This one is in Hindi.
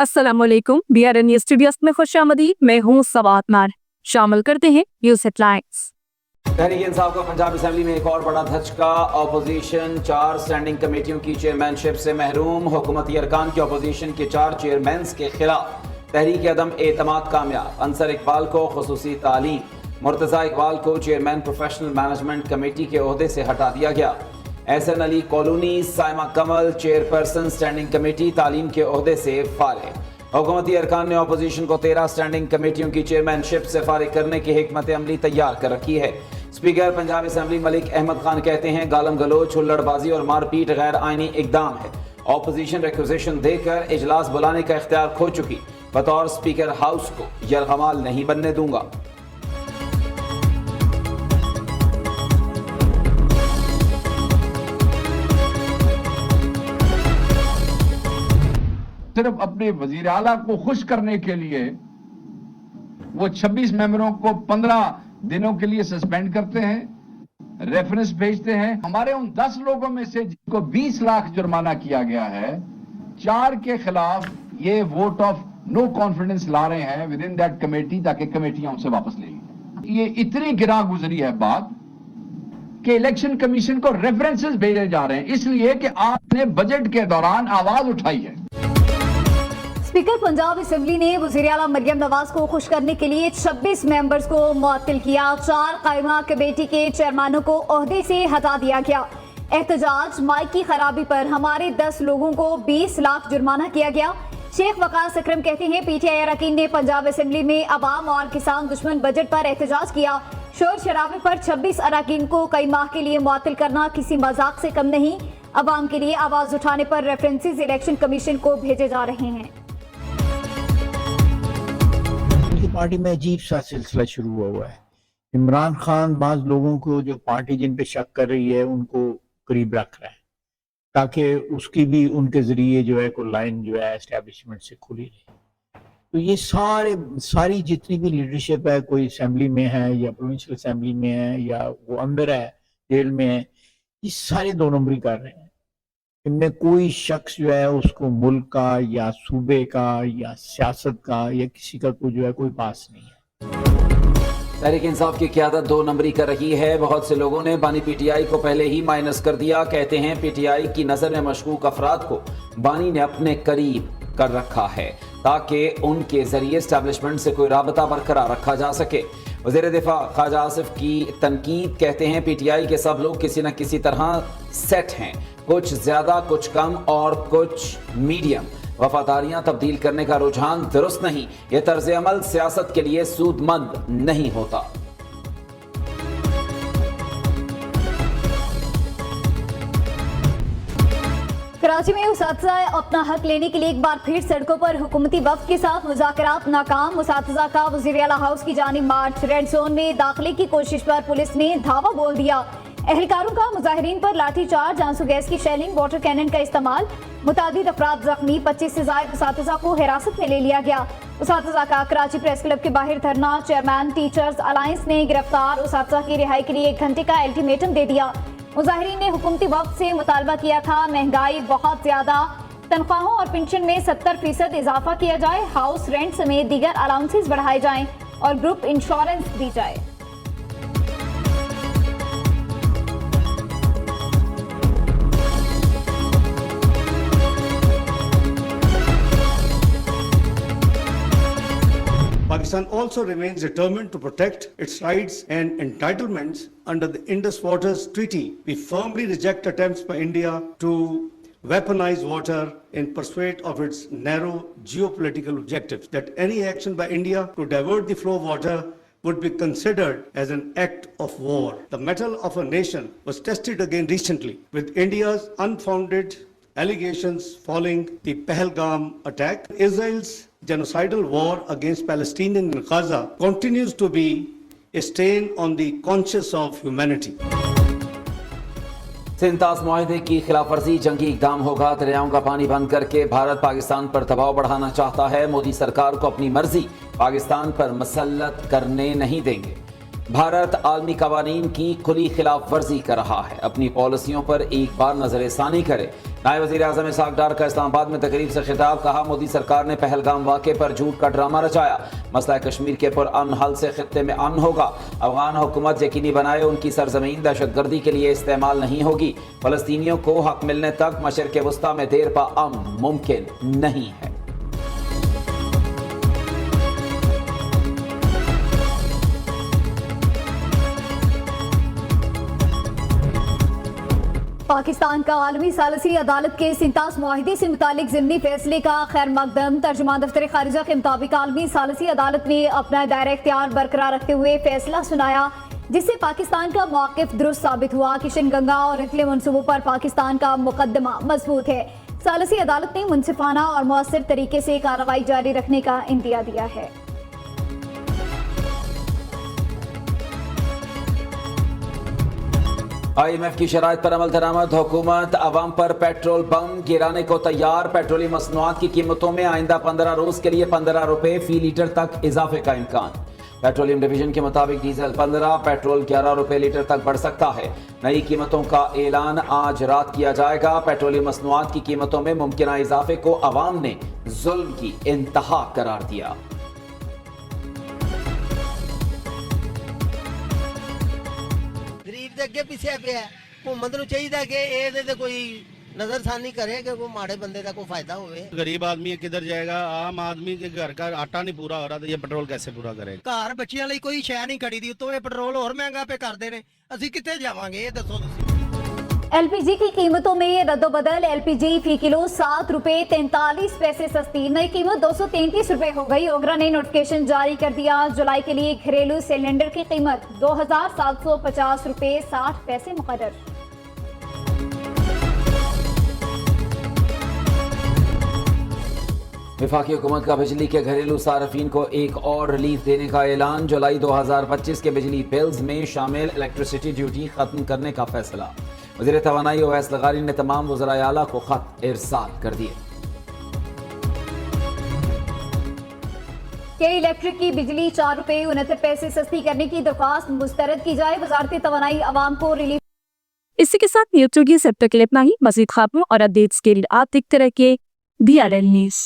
अस्सलामुअलैकुम। BRN न्यूज़ स्टूडियोज में खुशामदीद। मैं हूँ सवात मार। शामिल करते हैं न्यूज़ हेडलाइंस। तहरीक इंसाफ को पंजाब असेंबली में एक और बड़ा धचका। अपोजिशन 4 स्टैंडिंग कमेटियों की चेयरमैनशिप से महरूम। हुकूमती अरकान की अपोजिशन के 4 चेयरमैन के खिलाफ तहरीक अदम एतमाद कामयाब। अंसर इकबाल को खुसूसी तालीम, मुर्तज़ा इकबाल को चेयरमैन प्रोफेशनल मैनेजमेंट कमेटी के ओहदे से हटा दिया गया। एहसन अली कॉलोनी साइमा कमल चेयरपर्सन स्टैंडिंग कमेटी तालीम के ओहदे से फारिग। हुकूमती अरकान ने अपोजिशन को 13 स्टैंडिंग कमेटियों की चेयरमैनशिप से फारिग करने की हिकमत अमली तैयार कर रखी है। स्पीकर पंजाब असेंबली मलिक अहमद खान कहते हैं गालम गलोच, हुल्लड़बाजी और मारपीट गैर आईनी इकदाम है। अपोजिशन रिक्वेजिशन देकर इजलास बुलाने का इख्तियार खो चुकी। बतौर स्पीकर हाउस को यरगमाल नहीं बनने दूंगा। सिर्फ अपने वजीर आला को खुश करने के लिए वो 26 मेंबरों को 15 दिनों के लिए सस्पेंड करते हैं, रेफरेंस भेजते हैं। हमारे उन 10 लोगों में से जिनको 20 लाख जुर्माना किया गया है, 4 के खिलाफ ये वोट ऑफ नो कॉन्फिडेंस ला रहे हैं विद इन दैट कमेटी, ताकि कमेटियां उनसे वापस ले लें। ये इतनी गिरा गुजरी है बात कि इलेक्शन कमीशन को रेफरेंसेस भेजे जा रहे हैं, इसलिए कि आपने बजट के दौरान आवाज उठाई है। स्पीकर पंजाब असेंबली ने वज़ीर आला मरियम नवाज को खुश करने के लिए 26 मेंबर्स को मुअत्तल किया। 4 कायमा कमेटी के चेयरमैनों को ओहदे से हटा दिया गया। एहतजाज माइक की खराबी पर हमारे 10 लोगों को 20 लाख जुर्माना किया गया। शेख वकास अकरम कहते हैं PTI अरकान ने पंजाब असेंबली में अवाम और किसान दुश्मन बजट पर एहतजाज किया। शोर शराबे पर 26 अरकान को कई माह के लिए मुअत्तल करना किसी मजाक से कम नहीं। अवाम के लिए आवाज उठाने पर रेफरेंसेस इलेक्शन कमीशन को भेजे जा रहे हैं। पार्टी में अजीब सा सिलसिला शुरू हुआ है। इमरान खान बाज लोगों को, जो पार्टी जिन पे शक कर रही है, उनको करीब रख रहा है ताकि उसकी भी उनके जरिए जो है कोई लाइन जो है एस्टेब्लिशमेंट से खुली रहे। तो ये सारी जितनी भी लीडरशिप है, कोई असेंबली में है या प्रोविंशियल असेंबली में है या वो अंदर है जेल में है, ये सारे 2 नंबरी कर रहे हैं। इनमें कोई शख्स जो है उसको मुल्क का या सूबे का या सियासत का या किसी का कोई जो है कोई पास नहीं है। तहरीक इंसाफ की क़यादत 2 नंबरी कर रही है। बहुत से लोगों ने बानी PTI को पहले ही माइनस कर दिया। कहते हैं PTI की नजर में मशकूक अफराद को बानी ने अपने करीब कर रखा है ताकि उनके जरिए एस्टेब्लिशमेंट से कोई राबता बरकरार रखा जा सके। वज़ीर दिफा ख्वाजा आसिफ की तनकीद, कहते हैं PTI के सब लोग किसी न किसी तरह सेट हैं, कुछ ज्यादा कुछ कम और कुछ मीडियम। वफादारियां तब्दील करने का रुझान दुरुस्त नहीं। यह तर्ज अमल सियासत के लिए सूदमंद नहीं होता। कराची में उसातिज़ा अपना हक लेने के लिए एक बार फिर सड़कों पर हुकूमती वफ़द के साथ मुज़ाकरात नाकाम। उसातिज़ा का वज़ीर आला हाउस की जानिब मार्च। रेड जोन में दाखिले की कोशिश पर पुलिस ने धावा बोल दिया। एहलकारों का मुजाहिरीन पर लाठी चार्ज, आंसू गैस की शेलिंग, वाटर कैनन का इस्तेमाल। मुतादिद अफराद जख्मी। 25 से ज़ायद उसातिज़ा को हिरासत में ले लिया गया। उसातिज़ा का कराची प्रेस क्लब के बाहर धरना। चेयरमैन टीचर्स अलायंस ने गिरफ्तार उसातिज़ा की रिहाई के लिए 1 घंटे का अल्टीमेटम दे दिया। मुजाहिरीन ने हुकूमती वक्त से मुतालबा किया था महंगाई बहुत ज्यादा, तनख्वाहों और पेंशन में 70% इजाफा किया जाए, हाउस रेंट समेत दीगर अलाउंसेस बढ़ाए जाएं और ग्रुप इंश्योरेंस दी जाए। Pakistan also remains determined to protect its rights and entitlements under the Indus Waters Treaty. We firmly reject attempts by India to weaponize water in pursuit of its narrow geopolitical objectives. That any action by India to divert the flow of water would be considered as an act of war. The mettle of a nation was tested again recently with India's unfounded allegations following the Pahalgam attack. Israel's genocidal war against Palestinians in Gaza continues to be a stain on the conscience of humanity. सिंतास मुआहदे की खिलाफ वर्जी जंगी इकदाम होगा। दरियाओं का पानी बंद करके भारत पाकिस्तान पर दबाव बढ़ाना चाहता है। मोदी सरकार को अपनी मर्जी पाकिस्तान पर मसल्लत करने नहीं देंगे। भारत आलमी कवानीन की खुली खिलाफ वर्जी कर रहा है, अपनी पॉलिसियों पर एक बार नजरसानी करे। नायब वज़ीर आज़म इसहाक डार का इस्लामाबाद में तकरीब से खिताब, कहा मोदी सरकार ने पहलगाम वाक़े पर झूठ का ड्रामा रचाया। मसला कश्मीर के पुरअमन हल से खित्ते में अमन होगा। अफगान हुकूमत यकीनी बनाए उनकी सरजमीन दहशतगर्दी के लिए इस्तेमाल नहीं होगी। फ़लस्तीनियों को हक मिलने तक मशरिक़ वस्ता में देर पा अमन मुमकिन नहीं है। पाकिस्तान का आलमी सालसी अदालत के सिंतास मुआहिदे से मुतालिक ज़िमनी फैसले का खैर मकदम। तर्जुमान दफ्तर खारिजा के मुताबिक आलमी सालसी अदालत ने अपना दायरा इख्तियार बरकरार रखते हुए फैसला सुनाया, जिससे पाकिस्तान का मौक़िफ़ दुरुस्त साबित हुआ। किशन गंगा और अगले मनसूबों पर पाकिस्तान का मुकदमा मजबूत है। सालसी अदालत ने मुनसिफाना और मौसर तरीके से कार्रवाई जारी रखने का इंदिया दिया है। IMF की शराइत पर अमल दरामद, हुकूमत अवाम पर पेट्रोल बम गिराने को तैयार। पेट्रोलियम मसनूआत की कीमतों में आइंदा 15 रोज के लिए 15 रुपए फी लीटर तक इजाफे का इम्कान। पेट्रोलियम डिवीजन के मुताबिक डीजल 15, पेट्रोल 11 रुपए लीटर तक बढ़ सकता है। नई कीमतों का ऐलान आज रात किया जाएगा। पेट्रोलियम मसनूआत की कीमतों में मुमकिन इजाफे को अवाम ने जुल्म की इंतहा करार दिया। गरीब दे अगे पिछे पे है, हुकूमत नूं चाहिए कि ਇਹਦੇ ਤੇ ਕੋਈ नजरसानी करे कि कोई माड़े बंदे का कोई फायदा होवे। गरीब आदमी किधर जाएगा? आम आदमी के घर का आटा नहीं पूरा हो रहा, तो ये पेट्रोल कैसे पूरा करेगा? घर बच्चियां ਲਈ ਕੋਈ ਸ਼ੈ ਨਹੀਂ ਖੜੀ ਦੀ, ਉਤੋਂ ਇਹ ਪੈਟਰੋਲ ਹੋਰ ਮਹਿੰਗਾ पे ਕਰਦੇ ਨੇ, ਅਸੀਂ ਕਿੱਥੇ ਜਾਵਾਂਗੇ ਇਹ ਦੱਸੋ ਤੁਸੀਂ। LPG की कीमतों में रद्दोबदल। LPG फी किलो 7 रुपए 43 पैसे सस्ती, नई कीमत 233 रुपए हो गई। ओगरा ने नोटिफिकेशन जारी कर दिया। जुलाई के लिए घरेलू सिलेंडर की कीमत 2750 रुपए 60 पैसे मुकर्रर। वफाकी हुकूमत का बिजली के घरेलू सार्फिन को एक और रिलीफ देने का ऐलान। जुलाई 2025 के बिजली बिल्स में शामिल इलेक्ट्रिसिटी ड्यूटी खत्म करने का फैसला। वज़ीर तवानाई ओवैस लगारी ने तमाम वज़राए आला को खत इरसाल कर दिए। के इलेक्ट्रिक की बिजली 4 रुपए 69 पैसे सस्ती करने की दरख्वास्त मुस्तरद की जाए। वजारत तवानाई अवाम को रिलीफ। इसी के साथ न्यूज़ टू की अब तक इतना ही। मज़ीद खबरों और अपडेट्स के लिए आप देखते रहिए DRL न्यूज़।